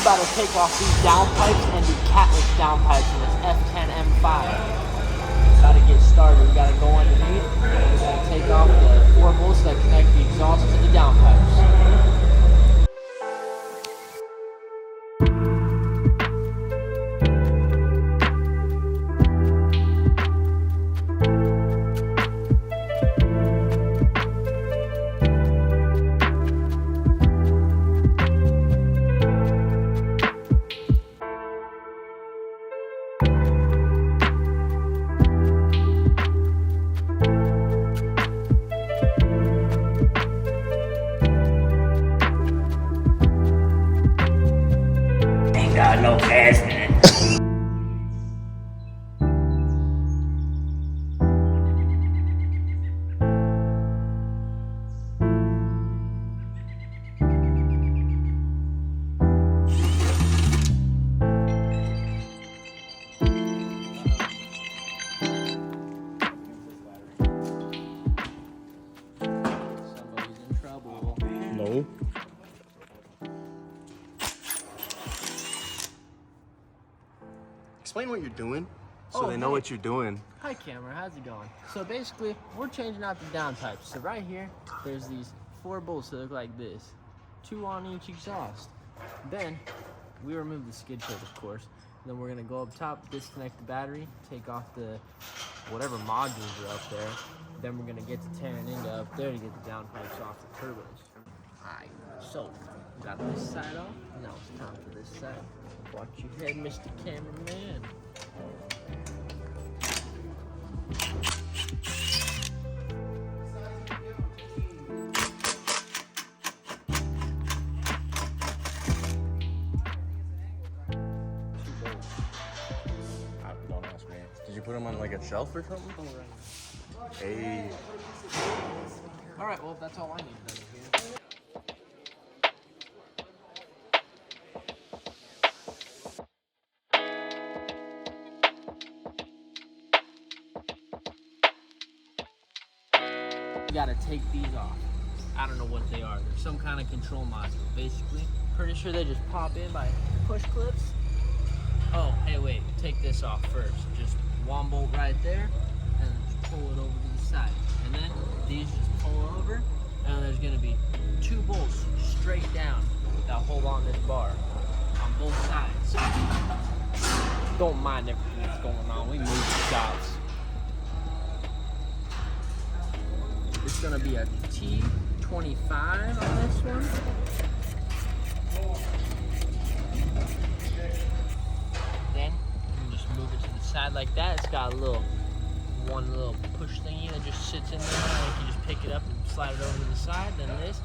about to take off these downpipes and the Catless downpipes in this F10 M5. About to get started. We gotta go underneath and we're gonna take off the 4 bolts that connect the exhaust to the downpipes. Got no gas in it. Somebody's in trouble. No. Explain what you're doing so they know what you're doing. Hi camera, how's it going? So basically, we're changing out the downpipes. So right here, there's these 4 bolts that look like this. 2 on each exhaust. Then, we remove the skid plate, of course. Then we're gonna go up top, disconnect the battery, take off the whatever modules are up there. Then we're gonna get to tearing into up there to get the downpipes off the turbos. Alright, so, we got this side off. Now it's time for this side. Watch your head, Mr. Cameraman. Don't ask me. Did you put them on like a shelf or something? Hey. Alright, well, that's all I need done here. You gotta take these off. I don't know what they are. They're some kind of control module, basically. Pretty sure they just pop in by push clips. Oh, hey, wait, take this off first. Just 1 bolt right there, and just pull it over to the side. And then these just pull over, and there's gonna be 2 bolts straight down that hold on this bar on both sides. Don't mind everything that's going on. We move the shots. It's gonna be a T25 on this one. Then you just move it to the side like that. It's got a one little push thingy that just sits in there. Like you just pick it up and slide it over to the side. Then this,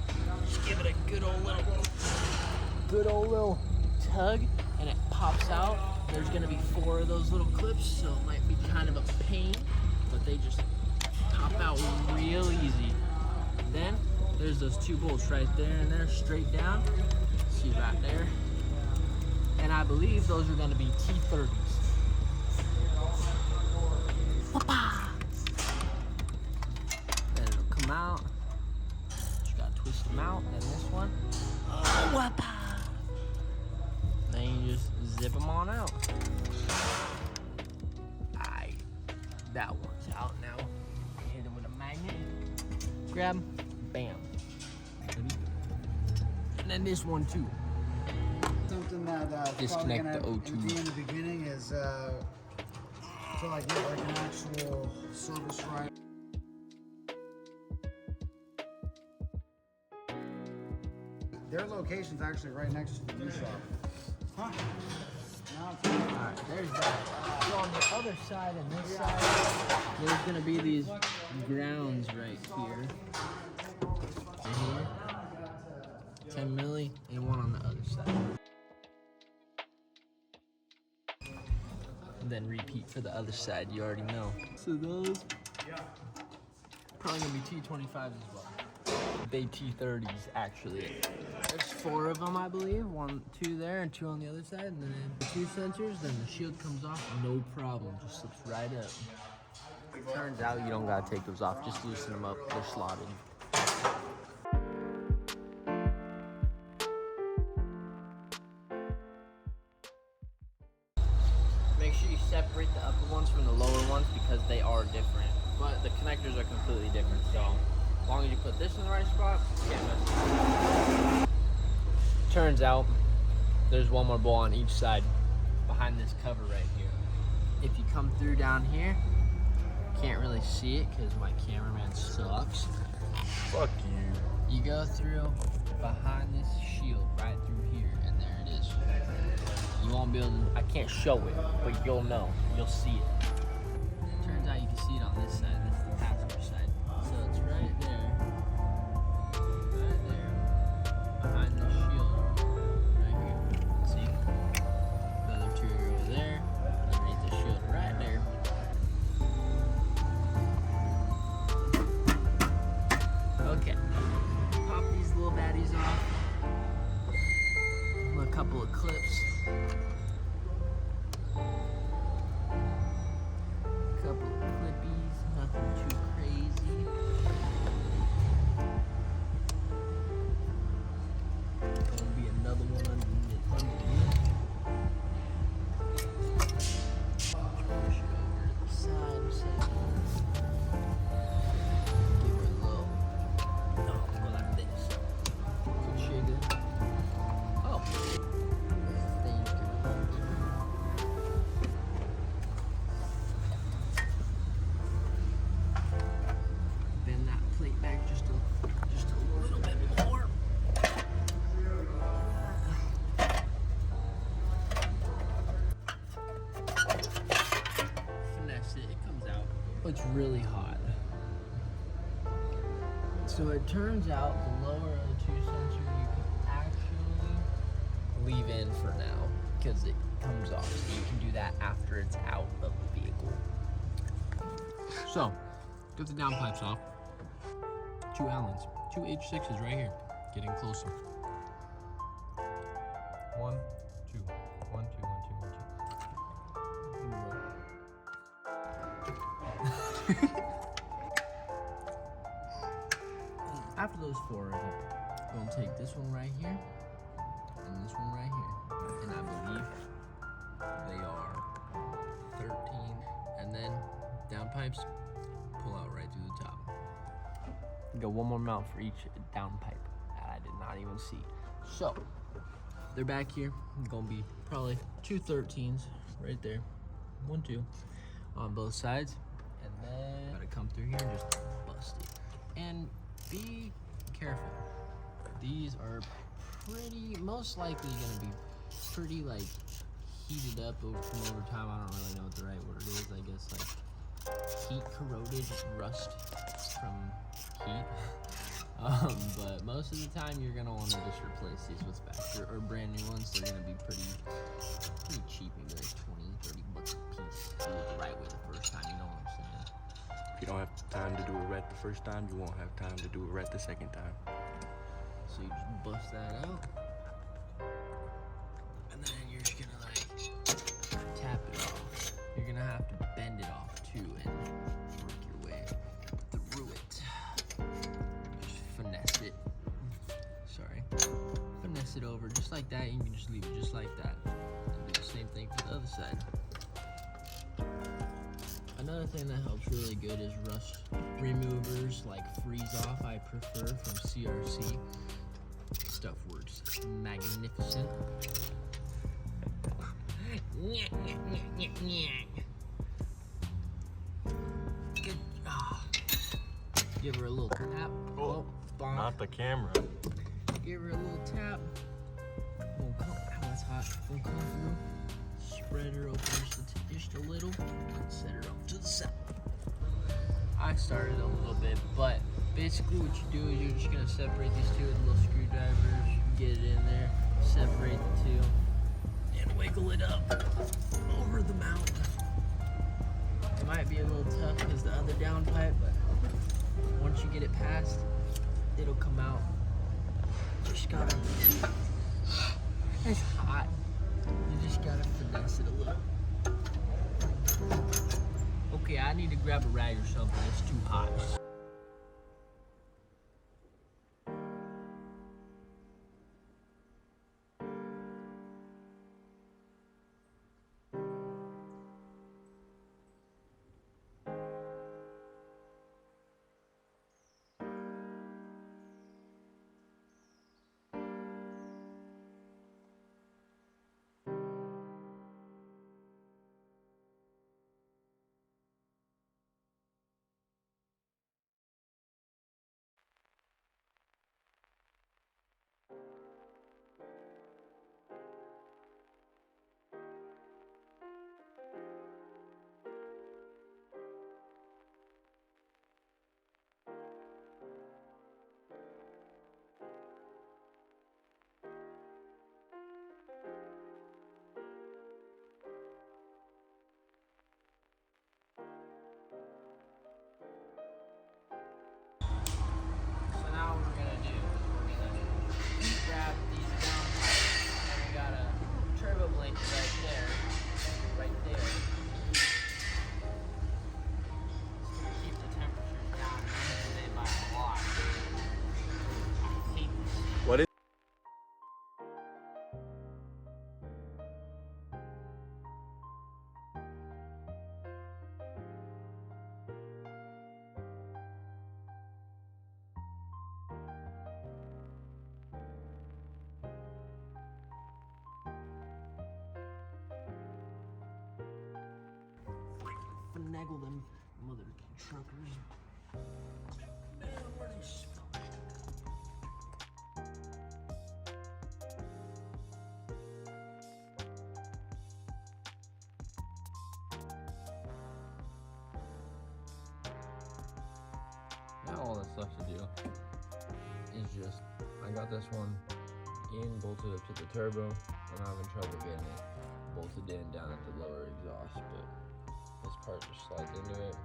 just give it a good old little tug, and it pops out. There's gonna be 4 of those little clips, so it might be kind of a pain, but they just pop out real easy. Then there's those 2 bolts right there and there, straight down. See right there. And I believe those are going to be T30s. Then it'll come out. Just gotta twist them out. Then this one. Then you just zip them on out. That one's out now. Hit it with a magnet. Grab, bam. And then this one too. Something that Disconnect the probably O2. gonna be in the beginning is to like get like an actual service right. Their location's actually right next to the new shop. Huh? Alright, there's that. So on the other side and this side, there's gonna be these grounds right here. And here. 10 milli, and one on the other side. And then repeat for the other side, you already know. So those probably gonna be T25s as well. They T30s actually. There's 4 of them, I believe. 1, 2 there, and 2 on the other side. And then 2 sensors. Then the shield comes off, no problem. Just slips right up. Turns out you don't gotta take those off. Just loosen them up. They're slotted. sure you separate the upper ones from the lower ones because they are different. But the connectors are completely different. So as long as you put this in the right spot, you can't mess it up. Turns out there's one more bowl on each side behind this cover right here. If you come through down here, can't really see it because my cameraman sucks. Fuck you. You go through behind this shield right through here, and there it is. You won't be able to, I can't show it, but you'll know. You'll see it. Turns out you can see it on this side. This is the passenger side. So it's right there. Right there. Behind the shield. Right here. See? The other two are over there. Underneath the shield right there. Okay. Pop these little baddies off. A couple of clips. Couple of clippies, nothing too crazy. Gonna be another one underneath. Push it over to the side, so give it a little. No, go like this. Good sugar. Oh. Bend that plate back just a little bit more. Finesse it, it comes out. It's really hot. So it turns out the lower of the two sensors you can actually leave in for now because it comes off. So you can do that after it's out of the vehicle. So, get the downpipes off. 2 Allens, 2 H6s right here. Getting closer. 1, 2, 1, 2, 1, 2, 1, 2. After those 4 of them, I'm gonna take this one right here and this one right here, and I believe they are 13. And then downpipes pull out right through the top. Go one more mount for each downpipe that I did not even see. So they're back here. Gonna be probably 2 13s right there, 1, 2 on both sides, and then gotta come through here and just bust it. And be careful. These are most likely gonna be pretty like heated up from over time. I don't really know what the right word is. I guess like heat corroded, rust from heat. But most of the time you're gonna want to just replace these with factory or brand new ones. They're gonna be pretty cheap, maybe like 20, 30 bucks a piece. Do it the right way the first time, you know what I'm saying? If you don't have time to do a ret the first time, you won't have time to do a ret the second time. So you just bust that out, and then you're just gonna like tap it off. You're gonna have to bend it off too and work your way through it. Just finesse it. Sorry. Finesse it over just like that. You can just leave it just like that. And do the same thing for the other side. Another thing that helps really good is rust removers like Freeze Off. I prefer from CRC. Stuff works magnificent. Good. Give her a little tap. Oh, bonk. Not the camera. Give her a little tap. We'll come, that's hot. We'll come through. Spread her open just a little. And set her off to the side. I started a little bit, but basically what you do is you're just gonna separate these two with little screwdrivers. Get it in there. Separate the two. And wiggle it up over the mount. It might be a little tough because the other downpipe, but once you get it past, it'll come out. Just gotta, it's hot. You just gotta finesse it a little. Okay, I need to grab a rag or something. It's too hot. finagle them mother truckers. Man, where they smell. Now all that's left to do is just, I got this one in, bolted up to the turbo. I'm having trouble getting it bolted in down at the lower exhaust, but this part just slides into it.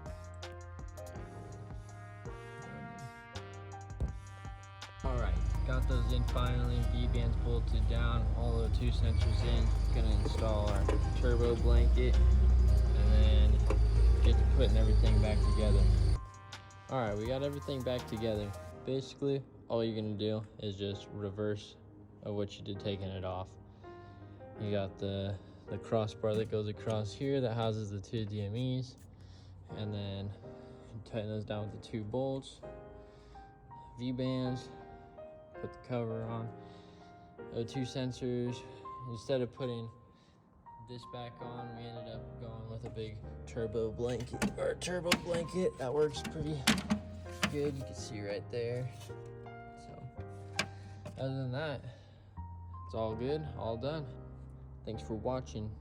Alright, got those in finally, V-bands bolted down, all the 2 sensors in. Gonna install our turbo blanket and then get to putting everything back together. Alright, we got everything back together. Basically, all you're gonna do is just reverse of what you did taking it off. You got the crossbar that goes across here that houses the 2 DMEs, and then you tighten those down with the 2 bolts, V-bands, put the cover on, O2 sensors. Instead of putting this back on, we ended up going with a big turbo blanket, that works pretty good. You can see right there. So other than that, it's all good, all done. Thanks for watching.